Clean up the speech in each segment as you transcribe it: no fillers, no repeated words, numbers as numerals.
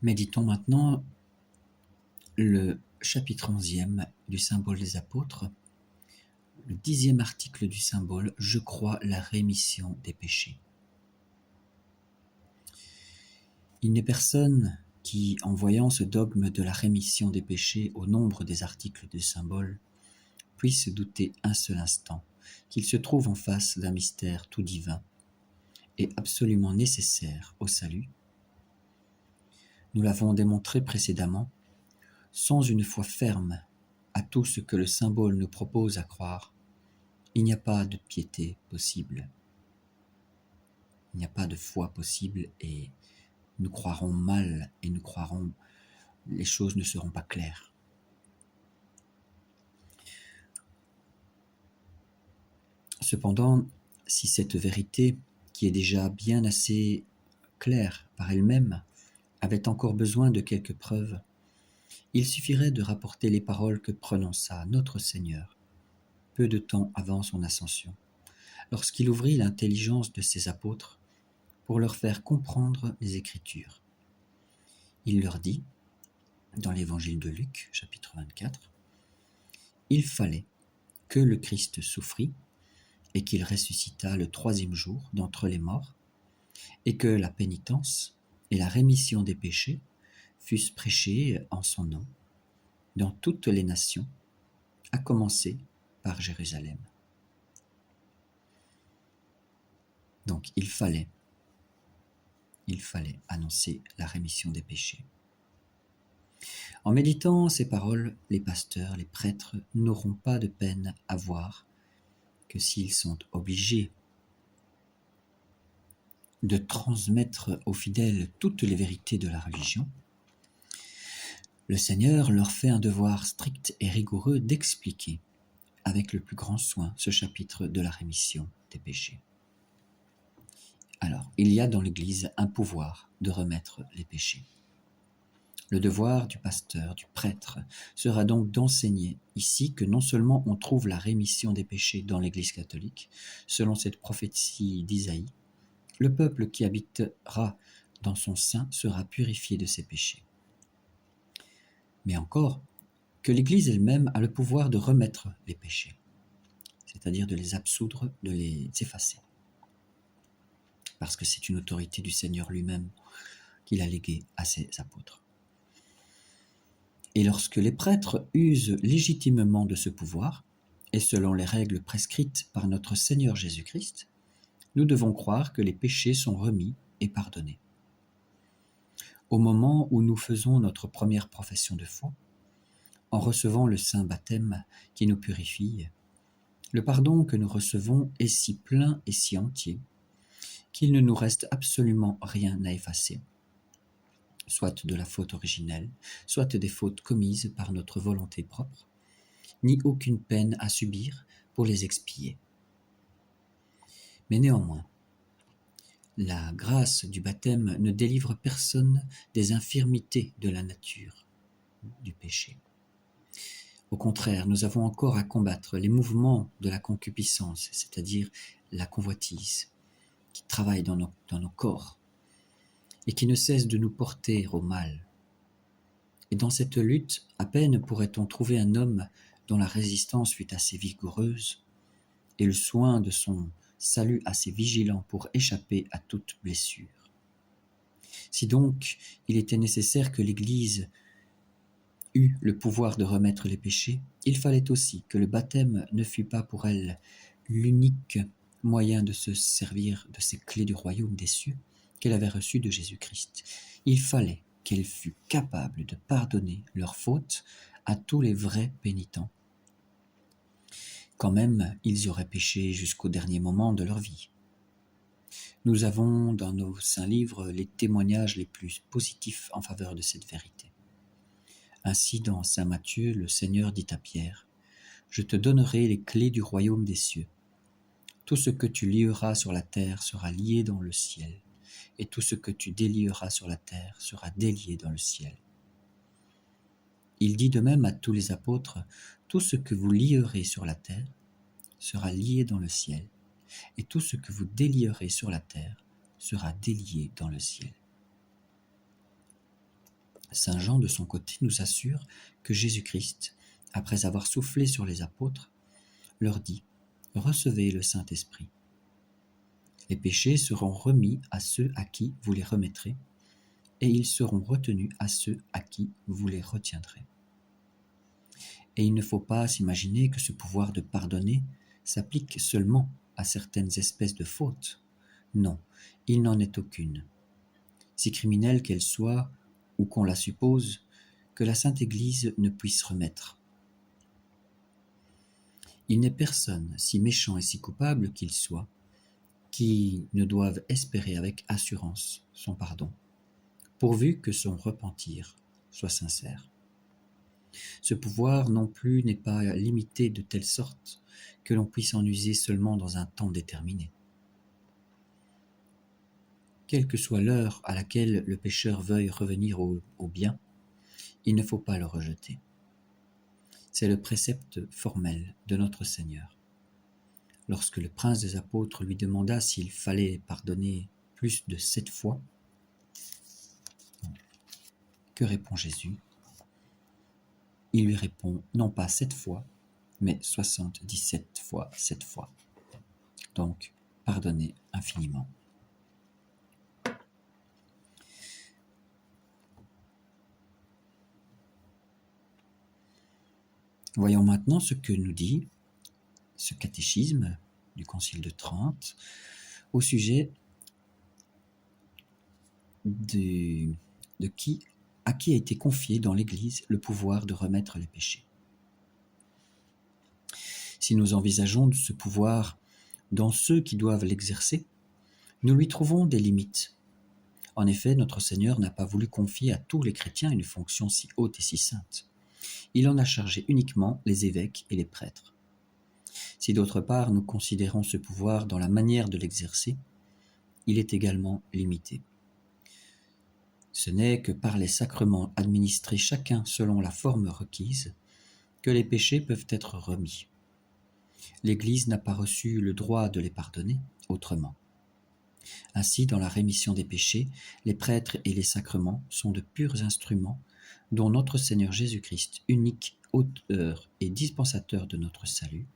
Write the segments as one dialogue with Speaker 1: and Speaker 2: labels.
Speaker 1: Méditons maintenant le chapitre 11e du symbole des apôtres, le 10e article du symbole « Je crois la rémission des péchés ». Il n'est personne qui, en voyant ce dogme de la rémission des péchés au nombre des articles du symbole, puisse douter un seul instant qu'il se trouve en face d'un mystère tout divin et absolument nécessaire au salut. Nous l'avons démontré précédemment, sans une foi ferme à tout ce que le symbole nous propose à croire, il n'y a pas de piété possible. Il n'y a pas de foi possible et nous croirons mal et les choses ne seront pas claires. Cependant, si cette vérité, qui est déjà bien assez claire par elle-même, avait encore besoin de quelques preuves, il suffirait de rapporter les paroles que prononça notre Seigneur, peu de temps avant son ascension, lorsqu'il ouvrit l'intelligence de ses apôtres pour leur faire comprendre les Écritures. Il leur dit, dans l'évangile de Luc, chapitre 24, « Il fallait que le Christ souffrit et qu'il ressuscitât le 3e jour d'entre les morts, et que la pénitence et la rémission des péchés fussent prêchées en son nom dans toutes les nations, à commencer par Jérusalem. » Donc il fallait annoncer la rémission des péchés. En méditant ces paroles, les pasteurs, les prêtres n'auront pas de peine à voir que s'ils sont obligés de transmettre aux fidèles toutes les vérités de la religion, le Seigneur leur fait un devoir strict et rigoureux d'expliquer avec le plus grand soin ce chapitre de la rémission des péchés. Alors, il y a dans l'Église un pouvoir de remettre les péchés. Le devoir du pasteur, du prêtre, sera donc d'enseigner ici que non seulement on trouve la rémission des péchés dans l'Église catholique, selon cette prophétie d'Isaïe, le peuple qui habitera dans son sein sera purifié de ses péchés. Mais encore, que l'Église elle-même a le pouvoir de remettre les péchés, c'est-à-dire de les absoudre, de les effacer. Parce que c'est une autorité du Seigneur lui-même qu'il a léguée à ses apôtres. Et lorsque les prêtres usent légitimement de ce pouvoir, et selon les règles prescrites par notre Seigneur Jésus-Christ, nous devons croire que les péchés sont remis et pardonnés. Au moment où nous faisons notre première profession de foi, en recevant le saint baptême qui nous purifie, le pardon que nous recevons est si plein et si entier qu'il ne nous reste absolument rien à effacer, soit de la faute originelle, soit des fautes commises par notre volonté propre, ni aucune peine à subir pour les expier. Mais néanmoins, la grâce du baptême ne délivre personne des infirmités de la nature du péché. Au contraire, nous avons encore à combattre les mouvements de la concupiscence, c'est-à-dire la convoitise, qui travaille dans nos corps et qui ne cesse de nous porter au mal. Et dans cette lutte, à peine pourrait-on trouver un homme dont la résistance fût assez vigoureuse et le soin de son salut assez vigilant pour échapper à toute blessure. Si donc il était nécessaire que l'Église eut le pouvoir de remettre les péchés, il fallait aussi que le baptême ne fût pas pour elle l'unique moyen de se servir de ces clés du royaume des cieux qu'elle avait reçues de Jésus-Christ. Il fallait qu'elle fût capable de pardonner leurs fautes à tous les vrais pénitents, quand même ils y auraient péché jusqu'au dernier moment de leur vie. Nous avons dans nos saints livres les témoignages les plus positifs en faveur de cette vérité. Ainsi, dans saint Matthieu, le Seigneur dit à Pierre, « Je te donnerai les clés du royaume des cieux. Tout ce que tu lieras sur la terre sera lié dans le ciel, et tout ce que tu délieras sur la terre sera délié dans le ciel. » Il dit de même à tous les apôtres, « Tout ce que vous lierez sur la terre sera lié dans le ciel, et tout ce que vous délierez sur la terre sera délié dans le ciel. » Saint Jean, de son côté, nous assure que Jésus-Christ, après avoir soufflé sur les apôtres, leur dit « Recevez le Saint-Esprit. Les péchés seront remis à ceux à qui vous les remettrez, et ils seront retenus à ceux à qui vous les retiendrez. » Et il ne faut pas s'imaginer que ce pouvoir de pardonner s'applique seulement à certaines espèces de fautes. Non, il n'en est aucune. Si criminelle qu'elle soit, ou qu'on la suppose, que la Sainte Église ne puisse remettre. Il n'est personne, si méchant et si coupable qu'il soit, qui ne doive espérer avec assurance son pardon, pourvu que son repentir soit sincère. Ce pouvoir non plus n'est pas limité de telle sorte que l'on puisse en user seulement dans un temps déterminé. Quelle que soit l'heure à laquelle le pécheur veuille revenir au bien, il ne faut pas le rejeter. C'est le précepte formel de notre Seigneur. Lorsque le prince des apôtres lui demanda s'il fallait pardonner plus de 7 fois, que répond Jésus ? Il lui répond non pas 7 fois, mais 77 fois 7 fois. Donc, pardonnez infiniment. Voyons maintenant ce que nous dit ce catéchisme du Concile de Trente au sujet à qui a été confié dans l'Église le pouvoir de remettre les péchés. Si nous envisageons ce pouvoir dans ceux qui doivent l'exercer, nous lui trouvons des limites. En effet, notre Seigneur n'a pas voulu confier à tous les chrétiens une fonction si haute et si sainte. Il en a chargé uniquement les évêques et les prêtres. Si d'autre part nous considérons ce pouvoir dans la manière de l'exercer, il est également limité. Ce n'est que par les sacrements administrés chacun selon la forme requise que les péchés peuvent être remis. L'Église n'a pas reçu le droit de les pardonner autrement. Ainsi, dans la rémission des péchés, les prêtres et les sacrements sont de purs instruments dont notre Seigneur Jésus-Christ, unique auteur et dispensateur de notre salut,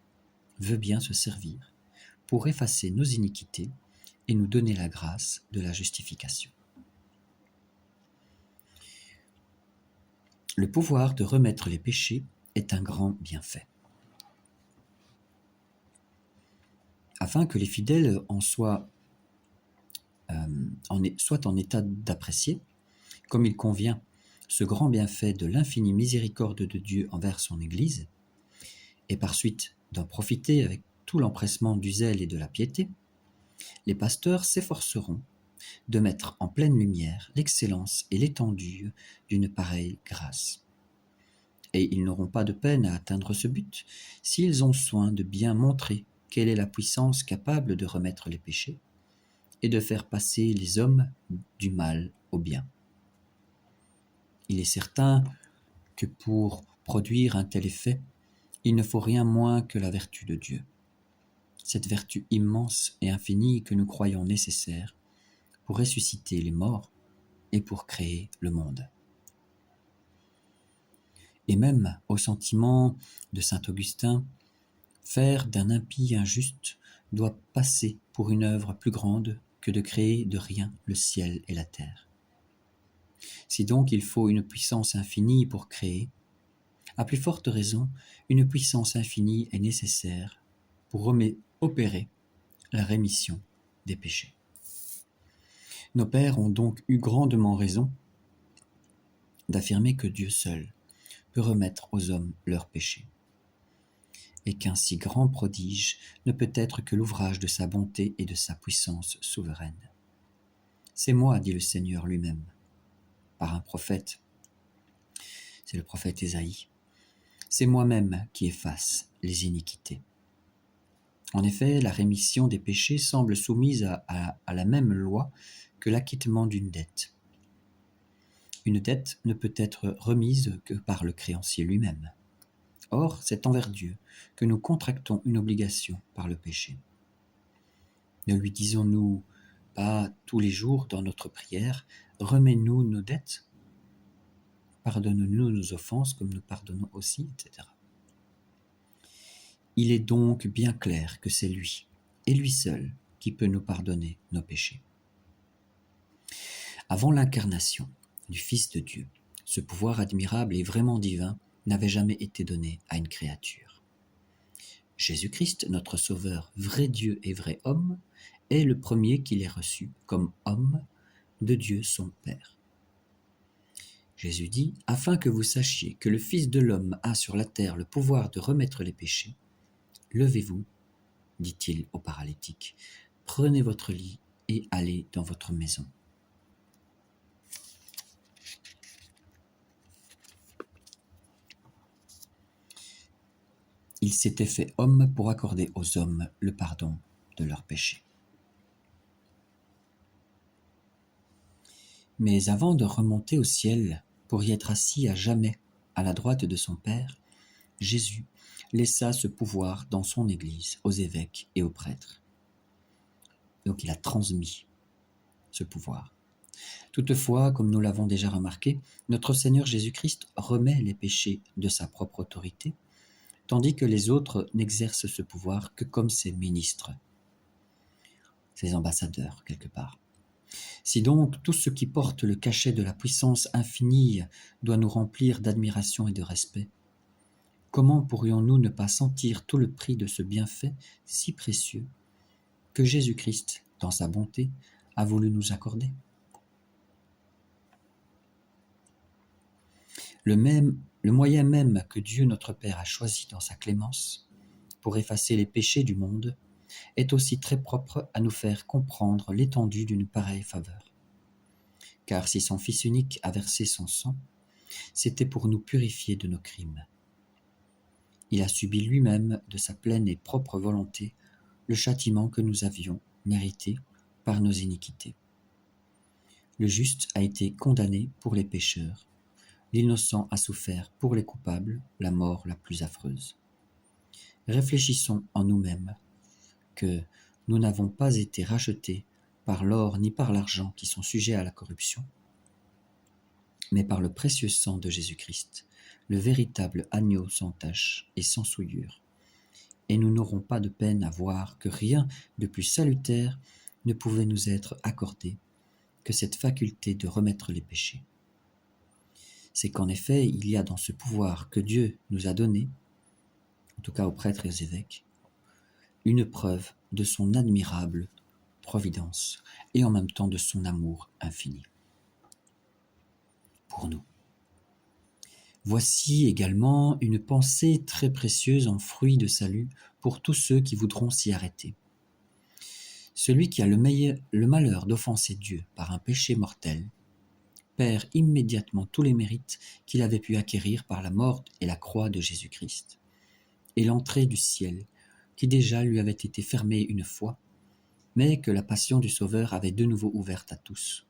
Speaker 1: veut bien se servir pour effacer nos iniquités et nous donner la grâce de la justification. Le pouvoir de remettre les péchés est un grand bienfait. Afin que les fidèles soient en état d'apprécier, comme il convient, ce grand bienfait de l'infinie miséricorde de Dieu envers son Église, et par suite d'en profiter avec tout l'empressement du zèle et de la piété, les pasteurs s'efforceront de mettre en pleine lumière l'excellence et l'étendue d'une pareille grâce. Et ils n'auront pas de peine à atteindre ce but s'ils ont soin de bien montrer quelle est la puissance capable de remettre les péchés et de faire passer les hommes du mal au bien. Il est certain que pour produire un tel effet, il ne faut rien moins que la vertu de Dieu. Cette vertu immense et infinie que nous croyons nécessaire pour ressusciter les morts et pour créer le monde. Et même au sentiment de saint Augustin, faire d'un impie injuste doit passer pour une œuvre plus grande que de créer de rien le ciel et la terre. Si donc il faut une puissance infinie pour créer, à plus forte raison, une puissance infinie est nécessaire pour opérer la rémission des péchés. Nos pères ont donc eu grandement raison d'affirmer que Dieu seul peut remettre aux hommes leurs péchés, et qu'un si grand prodige ne peut être que l'ouvrage de sa bonté et de sa puissance souveraine. C'est moi, dit le Seigneur lui-même, par un prophète, c'est le prophète Ésaïe, c'est moi-même qui efface les iniquités. En effet, la rémission des péchés semble soumise à la même loi que l'acquittement d'une dette. Une dette ne peut être remise que par le créancier lui-même. Or, c'est envers Dieu que nous contractons une obligation par le péché. Ne lui disons-nous pas tous les jours dans notre prière « Remets-nous nos dettes » pardonne-nous nos offenses comme nous pardonnons aussi, etc. Il est donc bien clair que c'est lui, et lui seul, qui peut nous pardonner nos péchés. Avant l'incarnation du Fils de Dieu, ce pouvoir admirable et vraiment divin n'avait jamais été donné à une créature. Jésus-Christ, notre Sauveur, vrai Dieu et vrai homme, est le premier qui l'ait reçu comme homme de Dieu son Père. Jésus dit, « Afin que vous sachiez que le Fils de l'homme a sur la terre le pouvoir de remettre les péchés, levez-vous, dit-il au paralytique, prenez votre lit et allez dans votre maison. » Il s'était fait homme pour accorder aux hommes le pardon de leurs péchés. Mais avant de remonter au ciel pour y être assis à jamais à la droite de son Père, Jésus laissa ce pouvoir dans son Église, aux évêques et aux prêtres. Donc il a transmis ce pouvoir. Toutefois, comme nous l'avons déjà remarqué, notre Seigneur Jésus-Christ remet les péchés de sa propre autorité, tandis que les autres n'exercent ce pouvoir que comme ses ministres, ses ambassadeurs quelque part. Si donc tout ce qui porte le cachet de la puissance infinie doit nous remplir d'admiration et de respect, comment pourrions-nous ne pas sentir tout le prix de ce bienfait si précieux que Jésus-Christ, dans sa bonté, a voulu nous accorder? Le moyen même que Dieu notre Père a choisi dans sa clémence pour effacer les péchés du monde est aussi très propre à nous faire comprendre l'étendue d'une pareille faveur. Car si son Fils unique a versé son sang, c'était pour nous purifier de nos crimes. Il a subi lui-même de sa pleine et propre volonté le châtiment que nous avions mérité par nos iniquités. Le juste a été condamné pour les pécheurs, l'innocent a souffert pour les coupables la mort la plus affreuse. Réfléchissons en nous-mêmes que nous n'avons pas été rachetés par l'or ni par l'argent qui sont sujets à la corruption, mais par le précieux sang de Jésus-Christ, le véritable agneau sans tache et sans souillure. Et nous n'aurons pas de peine à voir que rien de plus salutaire ne pouvait nous être accordé que cette faculté de remettre les péchés. C'est qu'en effet, il y a dans ce pouvoir que Dieu nous a donné, en tout cas aux prêtres et aux évêques, une preuve de son admirable providence et en même temps de son amour infini pour nous. Voici également une pensée très précieuse en fruit de salut pour tous ceux qui voudront s'y arrêter. Celui qui a le malheur d'offenser Dieu par un péché mortel perd immédiatement tous les mérites qu'il avait pu acquérir par la mort et la croix de Jésus-Christ, et l'entrée du ciel, qui déjà lui avait été fermée une fois, mais que la passion du Sauveur avait de nouveau ouverte à tous,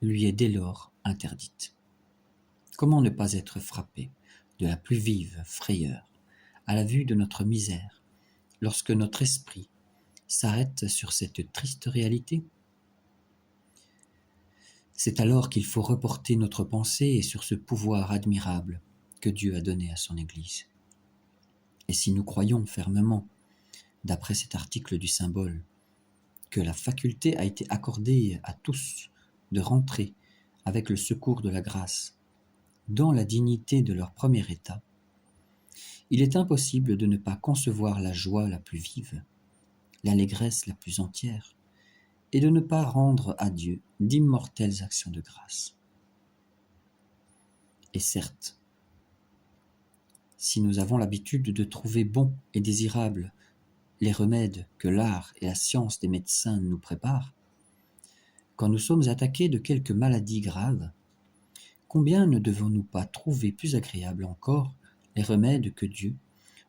Speaker 1: lui est dès lors interdite. Comment ne pas être frappé de la plus vive frayeur à la vue de notre misère, lorsque notre esprit s'arrête sur cette triste réalité? C'est alors qu'il faut reporter notre pensée sur ce pouvoir admirable que Dieu a donné à son Église. Et si nous croyons fermement, d'après cet article du symbole, que la faculté a été accordée à tous de rentrer, avec le secours de la grâce, dans la dignité de leur premier état, il est impossible de ne pas concevoir la joie la plus vive, l'allégresse la plus entière, et de ne pas rendre à Dieu d'immortelles actions de grâce. Et certes, si nous avons l'habitude de trouver bons et désirables les remèdes que l'art et la science des médecins nous préparent, quand nous sommes attaqués de quelque maladie grave, combien ne devons-nous pas trouver plus agréables encore les remèdes que Dieu,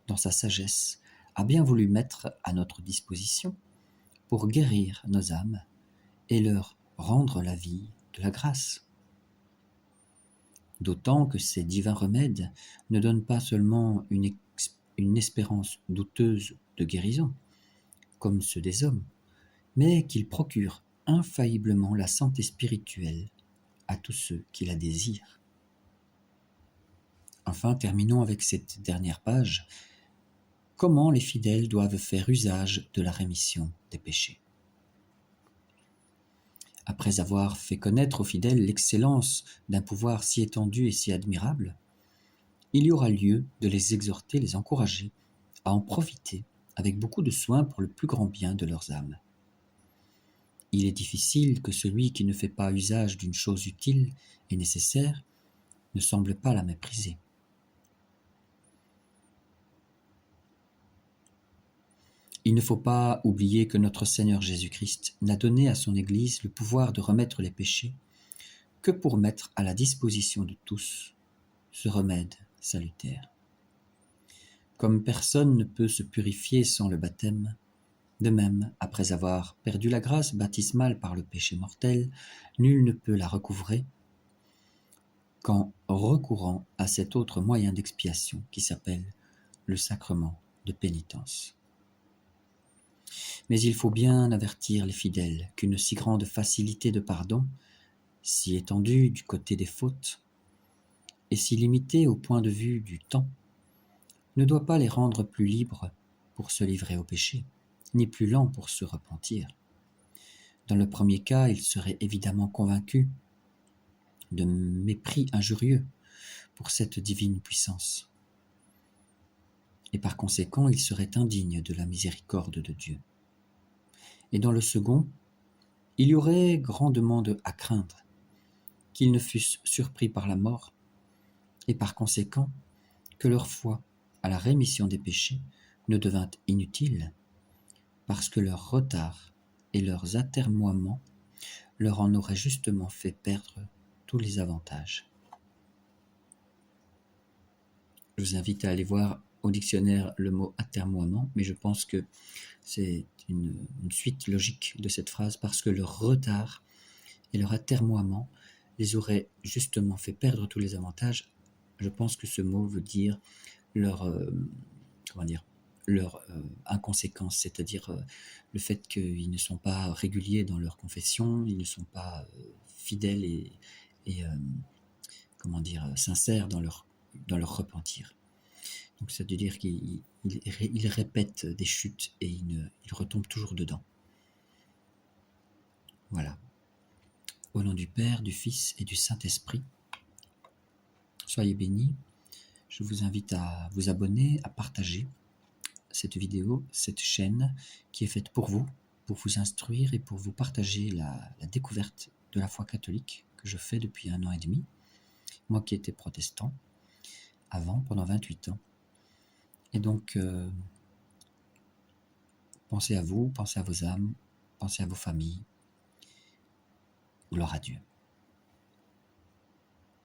Speaker 1: dans sa sagesse, a bien voulu mettre à notre disposition pour guérir nos âmes et leur rendre la vie de la grâce. D'autant que ces divins remèdes ne donnent pas seulement une espérance douteuse de guérison, comme ceux des hommes, mais qu'ils procurent infailliblement la santé spirituelle à tous ceux qui la désirent. Enfin, terminons avec cette dernière page. Comment les fidèles doivent faire usage de la rémission des péchés? Après avoir fait connaître aux fidèles l'excellence d'un pouvoir si étendu et si admirable, il y aura lieu de les exhorter, les encourager à en profiter avec beaucoup de soin pour le plus grand bien de leurs âmes. Il est difficile que celui qui ne fait pas usage d'une chose utile et nécessaire ne semble pas la mépriser. Il ne faut pas oublier que notre Seigneur Jésus-Christ n'a donné à son Église le pouvoir de remettre les péchés que pour mettre à la disposition de tous ce remède salutaire. Comme personne ne peut se purifier sans le baptême, de même, après avoir perdu la grâce baptismale par le péché mortel, nul ne peut la recouvrer qu'en recourant à cet autre moyen d'expiation qui s'appelle le sacrement de pénitence. Mais il faut bien avertir les fidèles qu'une si grande facilité de pardon, si étendue du côté des fautes, et si limitée au point de vue du temps, ne doit pas les rendre plus libres pour se livrer au péché, ni plus lents pour se repentir. Dans le premier cas, ils seraient évidemment convaincus de mépris injurieux pour cette divine puissance, et par conséquent, ils seraient indignes de la miséricorde de Dieu. Et dans le second, il y aurait grandement à craindre qu'ils ne fussent surpris par la mort, et par conséquent, que leur foi à la rémission des péchés ne devint inutile, parce que leur retard et leurs atermoiements leur en auraient justement fait perdre tous les avantages. Je vous invite à aller voir au dictionnaire le mot atermoiement, mais je pense que c'est une suite logique de cette phrase, parce que leur retard et leur atermoiement les auraient justement fait perdre tous les avantages. Je pense que ce mot veut dire leur inconséquence, c'est-à-dire le fait qu'ils ne sont pas réguliers dans leur confession, ils ne sont pas fidèles et sincères dans leur repentir. Donc ça veut dire qu'ils répètent des chutes et ils retombent toujours dedans. Voilà. Au nom du Père, du Fils et du Saint-Esprit, soyez bénis. Je vous invite à vous abonner, à partager cette vidéo, cette chaîne qui est faite pour vous instruire et pour vous partager la découverte de la foi catholique que je fais depuis 1 an et demi. Moi qui étais protestant avant, pendant 28 ans. Et donc, pensez à vous, pensez à vos âmes, pensez à vos familles. Gloire à Dieu.